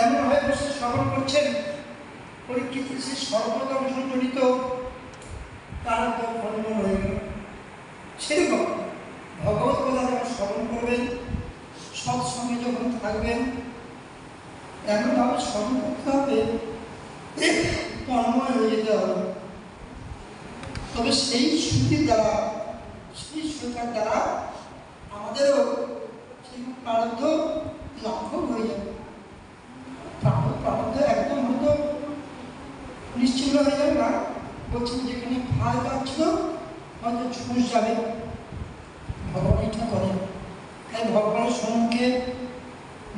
এমনভাবে বসে শ্রবণ করছেন, পরীক্ষিত সে সর্বদংশন জনিত তার ধর্ম হয়ে গেল। সেরকম ভগবত কথা যখন শ্রবণ করবেন, সৎসঙ্গে যখন থাকবেন, এমনভাবে শ্রবণ করতে হবে তন্ময় হয়ে যেতে হবে। তবে সেই শ্রুতির দ্বারা, সেই শ্রোতার দ্বারা আমাদেরও সেই প্রারব্ধ লাঘব হয়ে যাবে। প্রারব্ধ একদম হয়তো নিশ্চিন্ন হয়ে যাবে না, বলছেন যেখানে ফাল পাচ্ছিল হয়তো ছুঁস যাবে। ভগবান এটা করেন। তাই ভগবানের সম্মুখে,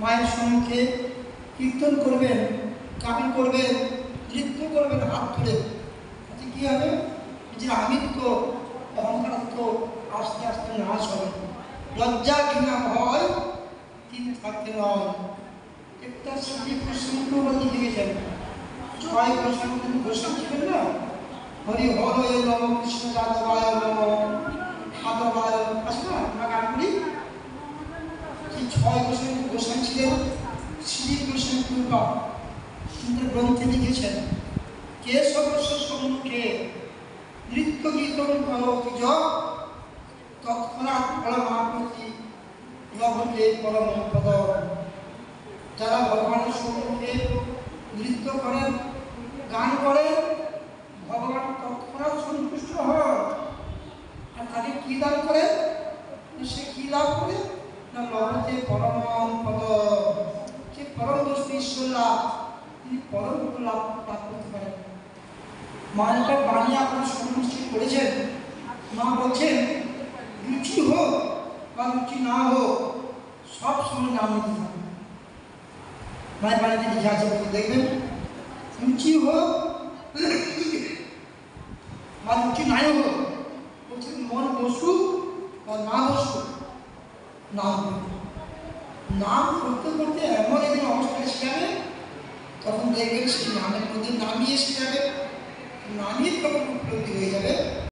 মায়ের সম্মুখে কীর্তন করবেন, গান করবেন, নৃত্য করবেন হাত ধরে। তাতে কী হবে? যে আমিত্ব, অহংকারত্ব আস্তে আস্তে নাশ হবে। লজ্জা ঘৃণা ভয় তিন থাকতে নয়। একটা স্মৃতি প্রসঙ্গবাদী লিখেছেন, ছয় গোস্বামী গোস্বামী ছিলেন না, হরি হরয়ে নম কৃষ্ণ যাদবায় নম মাধবায় আছে না, আমরা গান করি। সেই ছয় গোস্বামী ছিলেন শ্রী গোস্বামী কৃপা। কিন্তু গ্রন্থে লিখেছেন, কে সদস্য সম্মুখে নৃত্য কীর্তন করতি যত তৎক্ষণাৎ ফলমাপ্তি লভতে পরম পদ। যারা ভগবানের সম্মুখে নৃত্য করেন, গান করেন, ভগবান তৎক্ষণাৎ সন্তুষ্ট হন। আর তাকে কী দান করে? সে কী লাভ করে না, লভতে পরম পদ। সে পরম বস্তু ঈশ্বর লাভ, তিনি পরম লাভ করতে পারেন। মায়ের বাণী আপনার সুনিশ্চিত করেছেন। মা বলছেন, রুচি হোক বা রুচি না হোক, সব সময় নাম নিতে থাকবে। মায়ের বাড়িতে লিখে আছে, দেখবেন, রুচি হোক বা রুচি নাই হোক, বলছেন মন বসুক বা না বসুক, নাম নাম করতে করতে এমন একদিন অবস্থা এসে যাবে, তখন দেখবেন সেই নামের মধ্যে নামিয়ে এসে যাবে, নামিয়ে তখন উপলব্ধি হয়ে যাবে